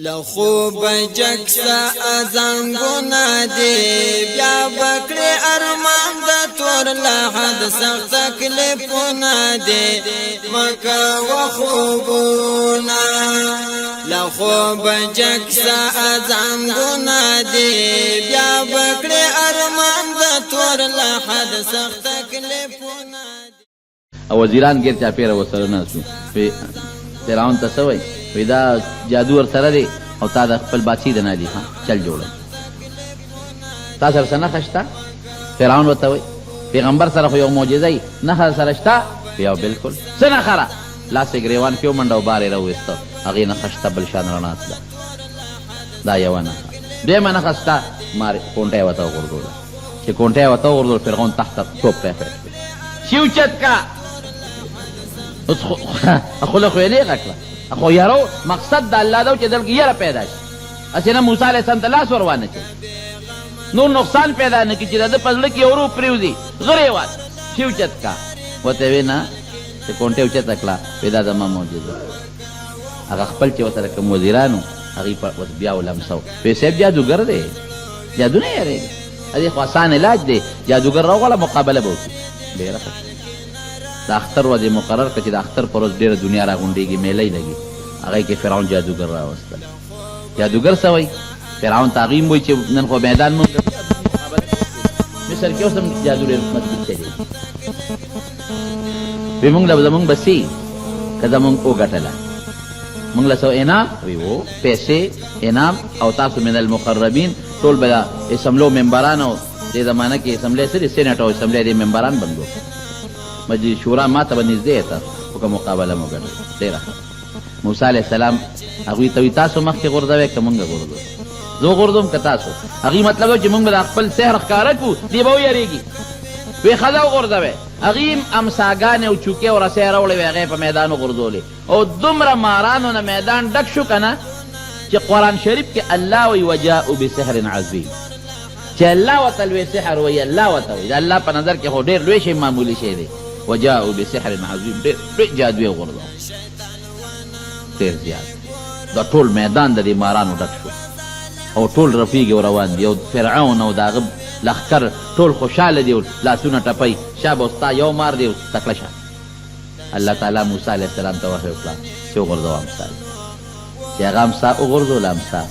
لخوب جکسا ازنگونا دی بیا بکڑی ارمان دا تور لحد سخت کلپونا دی مکا و خوبونا لخوب جکسا ازنگونا دی بیا بکڑی ارمان دا تور لحد سخت کلپونا دی وزیران گیر چا پیر وسره ناسو فرعون ته سوی پیدا جادو ور سره دی او تا د خپل بادشاہ د نه دی ها چل جوړ تا سره سره خشتا فرعون وته وی پیغمبر سره خو یو معجزه نه سره شتا بیا بالکل سره خره لاس گریوان کیو منډو بارې راوېستو هغه نه خشتا بل شان رڼا اصله دا یو نه دې منه خستا مار کونټه وته ورغول چې کونټه وته ورغول فرعون تحت توپ په شیوچت کا اخو له خو یې غکړه اخو یارو مقصد د الله دا چې دلته یاره پیدا شي اسنه موسی علیه السلام ته لاس وروانه چي نور نقصان پیدا نه کی چې د پزړه کې اورو پریوزي غری وات شیوچت کا وته وینا چې کونټه اوچت کړه پیدا زما معجزه هغه خپل چې وته کوم وزیرانو هغه په بیا ولمسو په سیب جادوګر دی جادو نه یاره دې خو آسان علاج دی جادوګر راغله مقابله وکړي ډیره د اختر ورځې مقرر کړه چې د اختر پر ورځ ډېره دنیا راغونډېږي میلې لګي هغه کې فرعون جادوګر راوستل جادوګر سوی فرعون تعظیم وایي چې نن خو میدان مونږ مصر کې اوس هم جادو ډېر مضبوط دی وی مونږ له زمونږ بسي که زمونږ وګټله مونږ له سو انعام وی و پیسې انعام او تاسو من المقربین ټول به اسمبلو ممبرانو دې زمانه کې اسمبلی سره سېنټ او اسمبلی دې ممبران بندو مجلس شورا ما ته نږدې ته په مقابله مو ګڼل ډېره موسی علیه السلام هغوی ته وایي تاسو مخکې غورځوئ که مونږ غورځو زه غورځوم که تاسو هغوی مطلب چې مونږ به د خپل سحر ښکاره کړو دې به ویرېږي وی ښځه وغورځوئ هغوی هم امساګانې او چوکې او رسۍ راوړې وې هغې په میدان وغورځولې او دومره مارانو نه میدان ډک شو که نه چې قرآن شریف کې الله وایي وجاءو بسحر عظیم چې الله ورته لوی سحر وایي الله ورته وایي د الله په نظر کې خو ډېر لوی شی معمولي شی دی وجاءوا بسحر عظیم ډېر جادو یې وغورځاو ډېر زیات دا ټول میدان د دې مارانو ډک شو او ټول رفیق روان دي او فرعون او د هغه لښکر ټول خوشحاله دي او لاسونه ټپی شا به ستا یو مار دی او تکړه شه الله تعالی موسی علیه السلام ته وحی وکړه چې وغورځوه امسا چې هغه امسا وغورځوله امسا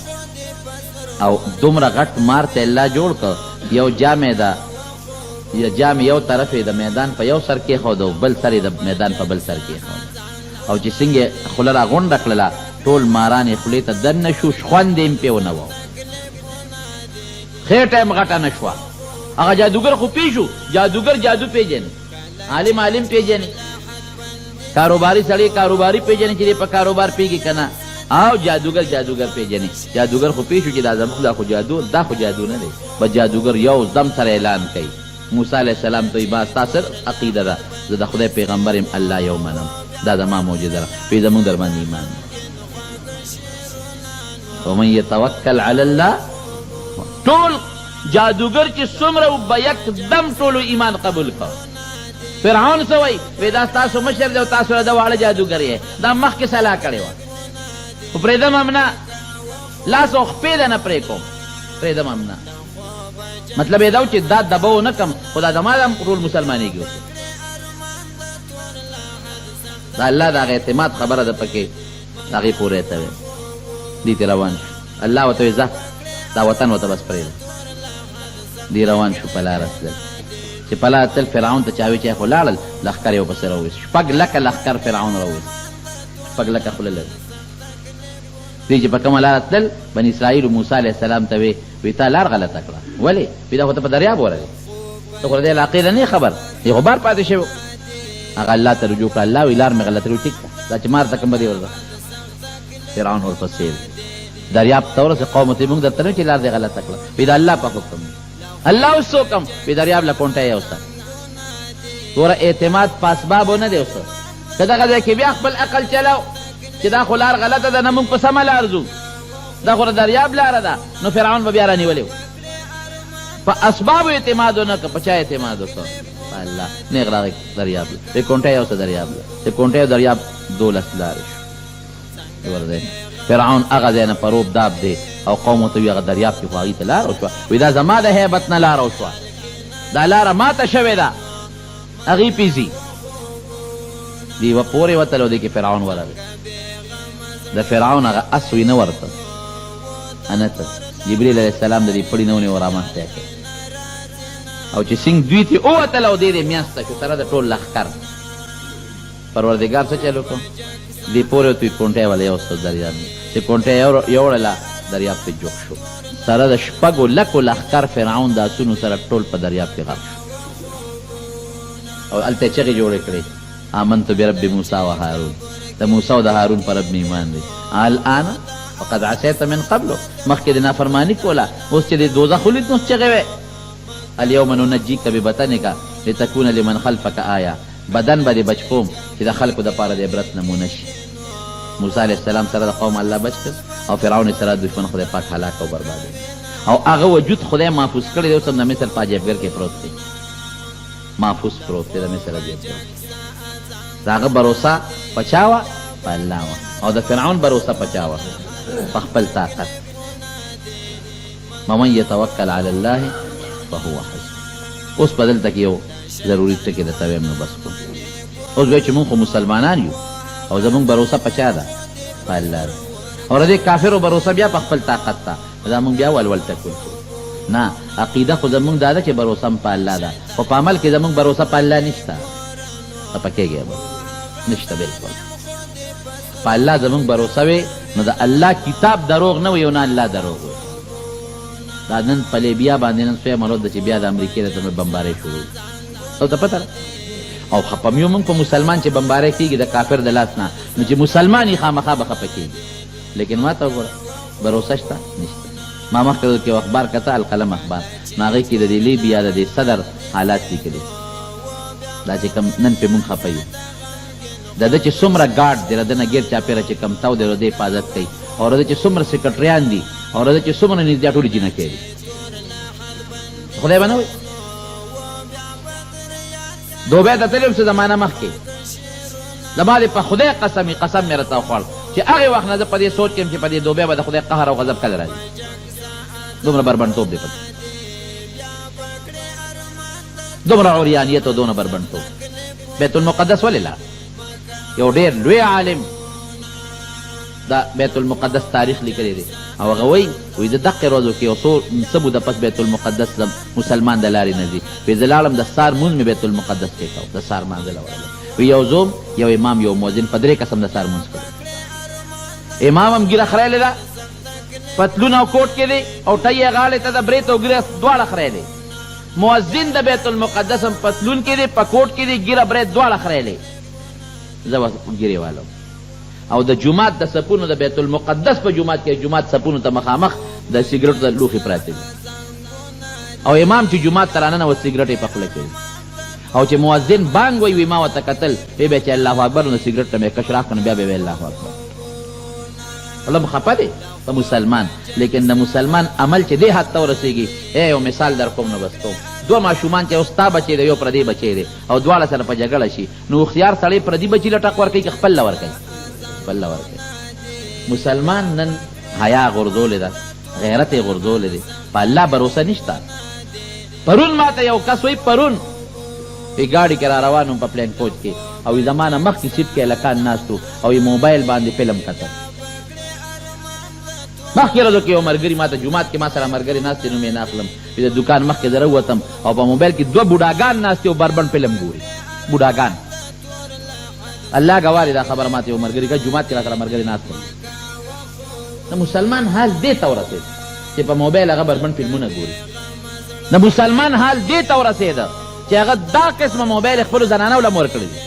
او دومره غټ مار ته الله جوړ کړ یو جامې ده یا جام یو طرف د میدان په یو سر کې خود او بل سر د میدان په بل سر کې خود او چې څنګه خوله را غونډه کړله ټول ماران یې خولې ته دننه شو خوند یې پې ونه و خیر ټایم غټه نه شوه هغه جادوګر خو پې شو جادوګر جادو پېژني عالم پیژني کاروباري سړی کاروباري پیژني چې په کاروبار پیږي که نه او جادوګر پیژني جادوګر خو پې شو چې دا زموږ دا خو جادو نه دی بس جادوګر یو دم سره اعلان کوي موسی علیه السلام ته با ستاسو عقیده ده زه د خدای پیغمبر یم الله یو منم دا زما معجزه ده پې زموږ در باندې ایمان ومن یتوکل علی الله ټول جادوګر چې څومره به یکدم ټولو ایمان قبول کړ فرعون څه وایي وی دا ستاسو مشر دی او تاسو د واړه جادوګر یې دا مخکې صلاح کړې وه خو پرېږدم هم نه لاس او خپې ده نه پرې کوم پرېږدم هم نه مطلب یې دا چې دا دباو نه کم خو دا زما هم ټول مسلمانېږي اوس دا الله د هغه اعتماد خبره ده پکې د هغې پورې ته وی دې ته روان شو الله ورته وی ځه دا وطن ورته بس پرېږده دې روان شو په لاره تلل چې په لاره تل فرعون ته چا وی چې خو لاړل لښکر یې ورپسې راوویست 6 لکه لښکر فرعون راوویست 6 لکه خوله لري دې چې په کومه لاره تلل بني اسرائیلو موسی علیه السلام ته وی تا لار غلطه کړه ولې وی دا خو ته په دریاب ورغې ته خو د دې علاقې نه خبر یې خو بار پاتې شوی هغه الله ته رجوع کړه الله وی لار مې غلطه کړې ټیک ده دا چې مار ته کوم بدې ورځه فرعون ورپسې دریاب ته ورسې قوم ته موږ درته نه چې لار دې غلطه کړه وی دا الله په حکم الله اوس حکم وی دریاب له کونټه یې اوسه توره اعتماد په اسبابو نه دی اوسه که دغه ځای کې بیا خپل عقل چلاو چې دا خو لار غلطه ده نه موږ په سمه لار ځو دا خو دریاب لاره ده نو فرعون به بیا رانیولی و په اسبابو اعتماد ونه که په چا اعتماد وکړه الله نیغ راغی دریاب د کونټه یو څه دریاب د کونټه یو دریاب 12 لارې شو ورځې فرعون هغه ځای نه په روب داب دی او قوم ورته وي هغه دریاب کې خو هغوی ته لاره وشوه وایي دا زما د هیبت نه لاره وشوه دا لاره ماته شوې ده هغې پې ځي دیوه پورې وتل او دی کې فرعون ورغی د فرعون هغه اس وي نه ورته انته جبریل علیه السلام د دې پړي نه ونیو رامنځته یې کړ او چې سنګ دوی ته ووتل او دی دې میاشته شو سره د ټول لښکر پروردګار څه چل وکړو دې پورې ورته وي کونټۍ والا یوسته دریاب چې کونټۍ یوړله دریاب پې جوخ شو سره د شپږو لکو لښکر فرعون د اسونو سره ټول په دریاب کې غرق شو او هلته یې چغې جوړې کړې آمنت برب موسی و هارون د موسی او د هارون په رب مې ایمان دی الآن وقد عصیت من قبلو مخکې د نافرماني کوله اوس چې د دوزخ ولید نو چغې وې اليوم ننجيك ببدنك لتكون لمن خلفك آية بدن به دې بچ کوم چې د خلکو دپاره د عبرت نمونه شي موسی علیه السلام سره د قوم الله بچ کړ او فرعون سره دشمن خدای پاک هلاک او برباد او هغه وجود خدای محفوظ کړی دی اوس هم د مصر په عجیبګر کې پروت دی محفوظ پروت دی د مصر عجیبګر د هغه بروسه په چا وه په الله وه او د فرعون بروسه په چا وه په خپل طاقت ومن یتوکل علی الله فهو حسبه اوس په دلته کې یو ضروري ټکي درته ویم نو بس کوم اوس وایي چې مونږ خو مسلمانان یو او زمونږ بروسه په چا ده په الله ده او د دې کافرو بروسه بیا په خپل طاقت ده دا مونږ بیا ولول ټکول شو نه عقیده خو زمونږ دا ده چې بروسه هم په الله ده خو په عمل کې زمونږ بروسه په الله نشته خفه کېږئ به نشته بلکل په الله زمونږ بروسه وي نو د الله کتاب دروغ نه وي او نه الله دروغ وي دا نن په لیبیا باندې نن سوی مرود ده چې بیا د امریکې د طرفه بمبارۍ شروع او ته پته او خفه م یو موږ په مسلمان چې بمبارۍ کېږي د کافر د لاس نه نو چې مسلمان یې خامخا به خفه کېږي لیکن ما ته وګوره بروسه شته نشته ما مخکې کې اخبار کته القلم اخبار نو هغې کې د دې لیبیا د دې صدر حالات لیکلي دا چې کوم نن پې مونږ خفه یو د ده چې څومره ګارډ دی د ده نه ګیر چاپېره چې کوم تو دی د دې حفاظت کوي او د ده چې څومره سیکرټریان دي او د ده چې څومره نږدې ټولې جینکې دي خدای به نه وایي دوبۍ ته تللی وم څه زمانه مخکې زما دې په خدای قسم قسم مې راته وخوړ چې هغې وخت نه زه په دې سوچ کې یم چې په دې دوبۍ به د خدای قهر او غضب کله راځي دومره بربنډتوب دی په دومره عریانیت او دونه بربنډتوب بیت المقدس ولې لاړ یو ډېر لوی عالم دا بیت المقدس تاریخ لیکلی دی او هغه وایي د دقې ورځو کې یو څو موده پس بیت المقدس مسلمان د لارې نه ځي وایي زه لاړم د سار مونځ مې بیت المقدس کې کوو د سار مانځله ورغلم وایي یو زوم یو امام یو مؤذن په 3 قسم د سار مونځ کړی امام هم ږیره خریلې ده پتلون او کوټ کې دی او ټی یې غاړې ته د برېت او ږیره دواړه خری دی مؤذن د بیت المقدس هم پتلون کې دی په کوټ کې دی ږیره برېت دواړه خریلې زه به ږیرې والم او د جومات د سپونو د بیت المقدس په جومات کې جومات سپونو ته مخامخ د سیګرټو د لوښې پراته دي او امام چې جومات ته راننوت سیګرټ یې په خوله کوي او چې مؤذن بانګ وایي ما ورته کتل وی به چې الله اکبر نو سیګرټ ته مې کش راکړ نو بیا به الله اکبر الله خفه دی په مسلمان لیکن د مسلمان عمل چې دې حد ته ورسېږي یو مثال در کوم نو بس کوم دوه ماشومان چې اوس تا بچی دی یو پردي بچی دی او دواړه سره په جګړه شي نو هوښیار سړی پردي بچي له ټک ورکوي که خپل له ورکوي خپل له ورکوي مسلمان نن حیا غورځولې ده غیرت یې غورځولې دی په الله بروسه نشته پرون ما ته یو کس وایي پرون په ګاډي کې را روان وم په پلین کوچ کې او زما نه مخکې سیټ کې هلکان ناست وو او یې موبایل باندې فلم کتل مخکې ورځو کې یو ملګري ما ته جومات کې ما سره ملګري ناست دي نوم یې نه اخلم د دوکان مخکې زه راووتم او په موبایل کې 2 بوډاګان ناست دي او بربنډ فلم ګوري بوډاګان الله ګواه دی دا خبره ما ته یو ملګري که جومات کې را سره ملګري ناست د مسلمان حال دې ته ورسېد چې په موبایل هغه بربنډ فلمونه ګوري د مسلمان حال دې ته ورسېده چې هغه دا قسمه موبایل خپلو زنانو له مور کړی دی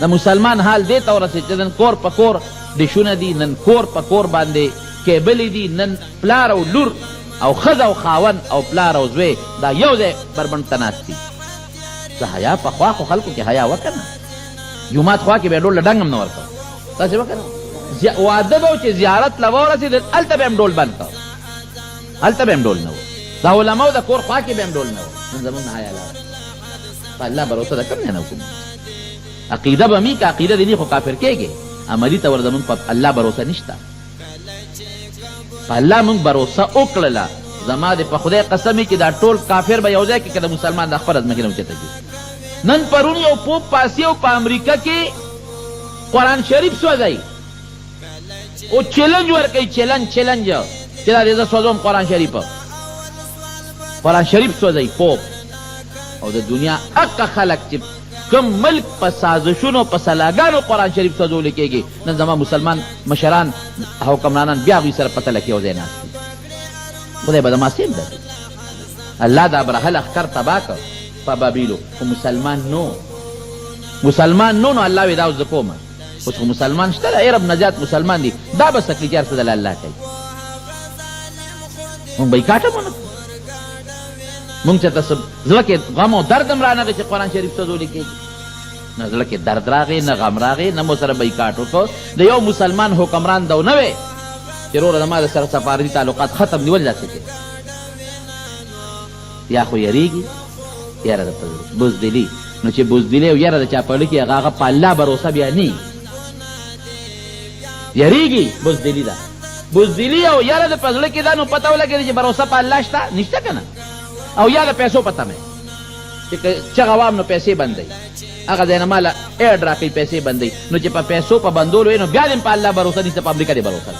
د مسلمان حال دې ته ورسېد چې نن کور په کور ډشونه دي نن کور په کور باندې کیبلې دي نن پلار او لور او ښځه او خاون او پلار او زوی دا یو ځای بربنډ ته ناست دي څه حیا پخوا خو خلکو کې حیا وکړه جومات خوا کې به یې ډول له ډنګ هم نه ورکړه تاسې وکړه واده به و چې زیارت له ورسېدل هلته به هم ډول بند کړه هلته به هم ډول نه و د علماو د کور خوا کې به هم ډول نه و نن زمونږ نه حیا لاره په الله بروسه ده کوم نه وکړو عقیده به مې که عقیده دې نه خو کافر کېږي عملي طور زمونږ په الله بروسه نشته په الله مونږ باروسه وکړله زما د په خدای قسم چې دا ټول کافر به یو ځای کې که د مسلمان د خپله ځمکې نه اوچته کړي. نن پرون یو پوپ پاسي او په امریکا کې قرآن شریف سوځوي او چیلنج ورکوي چیلنج چې دا دې زه سوځوم قرآن شریف سوځوي پوپ. او د دنیا اقا خلق چې کم ملک په سازشونو په سلاګانو قرآن شریف سوځول کېږي نن زما مسلمان مشران حکمرانان بیا هغوی سره په تله کې یو ځای ناست دي. خدای به د ما سیم درکړي. الله د ابرهه لښکر تباه کړ په بابیلو خو مسلمان نو نو الله وی دا اوس زه کومه اوس خو مسلمان شته ای رب نجات مسلمان دي دا به سکلي چې هر څه دله الله کوي. مونږ بایکاټ هم ونه کړو. مونږ چې ته زړه کې غم او درد هم رانغی چې قرآن شریف سوځولی کېږي نه زړه کې درد راغی نه غم راغی نه مو سره بایکاټ وکړو. د یو مسلمان حکمران دو نه وی چې وروره زما د سره سفارتي تعلقات ختم دي ولې داسې کوې یا خو یریږي یاره د بزدلي نو چې بزدلي او یاره د چا په زړه کې هغه په الله بروسه بیا نه یریږي بزدلي ده بزدلي او یاره د په زړه کې ده نو پته ولګېږي چې بروسه په الله شته نشته که نه او یا د پیسو پته مې چې چغه وام نو پیسې بندوي هغه ځای نه ماله ایډ راکوي پیسې بندوي نو چې په پیسو په بندولو وي نو بیا دې په الله بروسه نشته په امریکا دې بروسه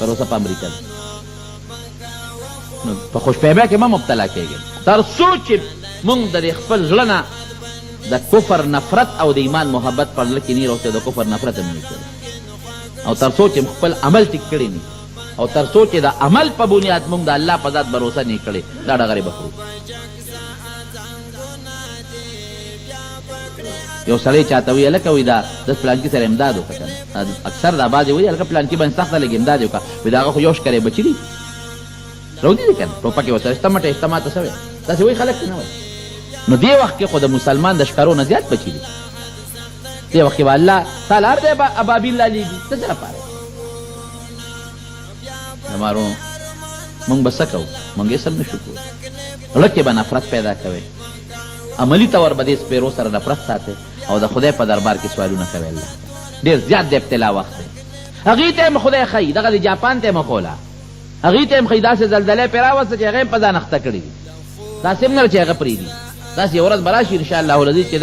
بروسه په امریکا نو په خوشپیبه کې مه مبتلا کېږي تر څو چې مونږ د خپل زړه نه د کفر نفرت او د ایمان محبت پر زړه کې نه راوستې د کفر نفرت هم نه کړی او تر څو چې خپل عمل ټیک کړی نه او تر څو چې د عمل په بنیاد مونږ د الله په ذات بروسه نه کړې دا ډغرې به خورو. یو سړی چاته وي هلکه وایي دا د پلانکي سره امداد وکړه که نه اکثر دا بعضې وایي هلکه پلانکي باندې سخته لږ امداد یې وکړه وایي د هغه خو یو شکرې بچي دي راودي دي که نه ټوپک یې ورسره شته مټه یې شته ماته شوی داسې وایي خلک نه وایي. نو دې وخت کې خو د مسلمان د شکرو نه زیات بچي دي. دې وخت کې به الله تعالی هر دی به ابابیل رالیږي څه سره پاره زمارو مونږ به څه کوو مونږ یې سم نه شو کوو. زړه کې به نفرت پیدا کوئ عملي طور به دې سپیرو سره نفرت ساتئ او د خدای په دربار کې سوالونه کوئ. الله ډېر زیات د ابتلا وخت دی هغې ته یې خدای ښایي دغه د جاپان ته یې مخوله هغې ته یې ښایي داسې زلزلې پرې راوسته چې هغه یې په ځان اخته کړي دي داسې هم نه چې هغه پرېږدي داسې یو ورځ به راشي انشاءالله العزیز چې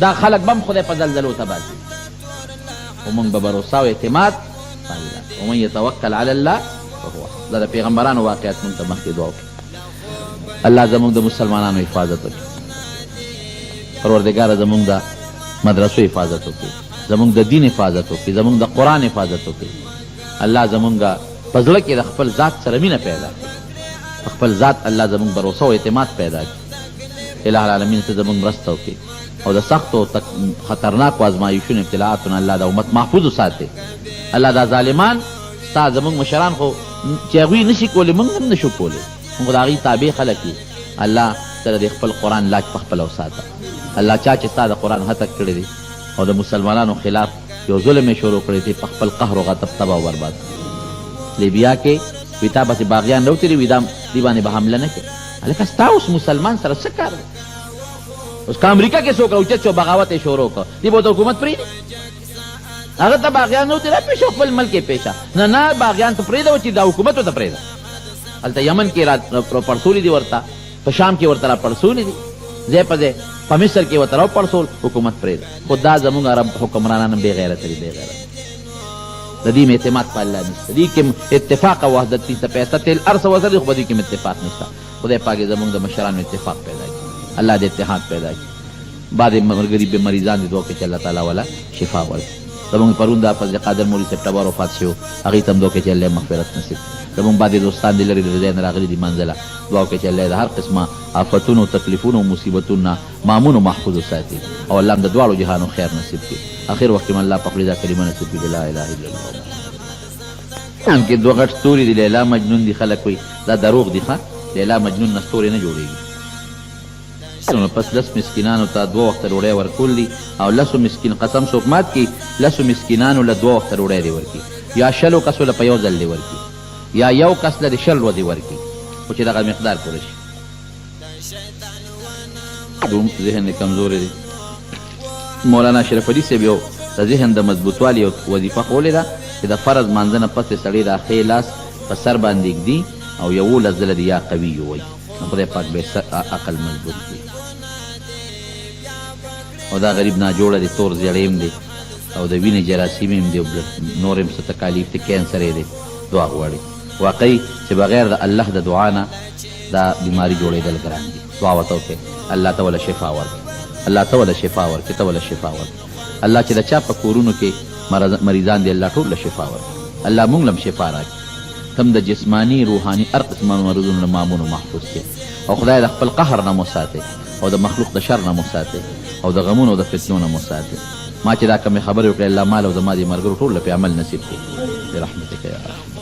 دا خلک به هم خدای په زلزلو تباه کړي. خو مونږ به بروسه او اعتماد ومن یتوکل علی الله دا د پیغمبرانو واقعیت مونږ ته مخکې دعا وکړي. الله زمونږ د مسلمانانو حفاظت وکړي پروردګاره زمونږ د مدرسو حفاظت وکړي زمونږ د دین حفاظت وکړي زمونږ د قرآن حفاظت وکړي. الله زمونږ په زړه کې د خپل ذات سره مینه پیدا کړي په خپل ذات الله زمونږ بروسه او اعتماد پیدا کړي. الہ العالمین ته زمونږ مرسته وکړي او د سختو خطرناکو ازمایښونو ابتلاعاتو الله د امت محفوظ وساتي. الله دا ظالمان ستا زمونږ مشران خو چې هغوی نشي کولی مونږ هم نشو کولی مونږ د هغوی تابع خلک یو. الله ته د خپل قرآن لاج په خپله وساته. الله چا چې ستا د قرآن هتک کړی دی او د مسلمانانو خلاف یو ظلم یې شروع کړی دی په خپل قهر و غضب تباه او برباد. لیبیا کې وي تا پسې باغیان راوتلي وي دې باندې به حمله نه کوي. هلکه ستا اوس مسلمان سره څه کار دی؟ اوس که امریکا کې څوک راوچت شو بغاوت یې شروع کړ دې به ورته حکومت پرېږدي هغه ته باغیان نه وتلی پیشه خپل ملک یې پیشه نه باغیان ته پرېږده چې دا حکومت ورته پرېږده. هلته یمن کې را پړسولي دي ورته په شام کې ورته را پړسولي دي ځای په ځای په مصر کې ورته را پړسول حکومت پرېږده. خو دا زمونږ عرب حکمرانان هم بې غیرته دي بې غیرته د دې اعتماد په الله نشته دې کې اتفاق او وحدت نشته پیسه تیل هر څه وسره خو په دې کې اتفاق نشته. خدای پاک زمونږ د مشرانو اتفاق پیدا کړي الله دې اتحاد پیدا کړي. بعد غریب مریضان دي دعا کوي چې الله تعالی والا شفا ورکړي. زمونږ پرون د فضل قادر مولوي صاحب ټبار وفات شو هغې ته هم دعا کوي چې الله مغفرت نصیب کړي. زمونږ بعضې دوستان دي لرې د ځای نه راغلي دي منزله دعا کوي چې الله د هر قسمه آفتونو تکلیفونو مصیبتونو نه مامون او محفوظ وساتي او الله هم د دواړو جهانو خیر نصیب کړي. اخر وخت کې الله په خپل دا کلمه نصیب کړي لا اله الا الله. هم کې دوه غټ ستوري دي لیلا مجنون دي خلک وایي دا دروغ دي ښه لیلا مجنون نه ستوري نه جوړېږي. نو پس 10 مسکینانو ته 2 وخته ډوډۍ ورکول دي او 10 مسکین قسم څوک مات کړي 10 مسکینانو له 2 وخته ډوډۍ دې ورکړي یا 10 کسو له په یو ځل دې ورکړي یا یو کس له 10 ورځې ورکړي خو چې دغه مقدار پوره شي. ذهن یې کمزوری دی. مولانا اشرف علي صاحب یو د ذهن د مضبوطوالي یو وظیفه ښوولې ده چې د فرض مانځه نه پسې سړی دا ښی لاس په سر باندې ږدي او 11 ځله د یا قوي وایي نو خدای پاک به عقل مضبوط کړي. او دا غریب ناجوړه دی، تور زیړی دی او د وینې جراثیم هم دی، نور هم څه تکالیف دی، کینسر یې دی، دعا غواړي. واقعي چې بغیر د الله د دعا نه دا بیماری جوړېدل ګران دي. دعا ورته وکړئ الله ته وله شفا ورکړي، الله ته وله شفا ورکړي، ته وله شفا ورکړي. الله چې د چا په کورونو کې مریضان دي الله ټول له شفا ورکړي، الله مونږ لم شفا راکړي. تم د جسمانی روحاني هر قسمه مرضونو نه مامون او محفوظ کړي او خدای د خپل قهر نه مو ساتي او د مخلوق د شر نه مو ساتي او د غمونو او د فتنو نه مو ساتي. ما چې دا کومې خبرې وکړې الله مال او زما دې ملګرو ټول له په عمل نصیب کړي برحمتک یا رحمت.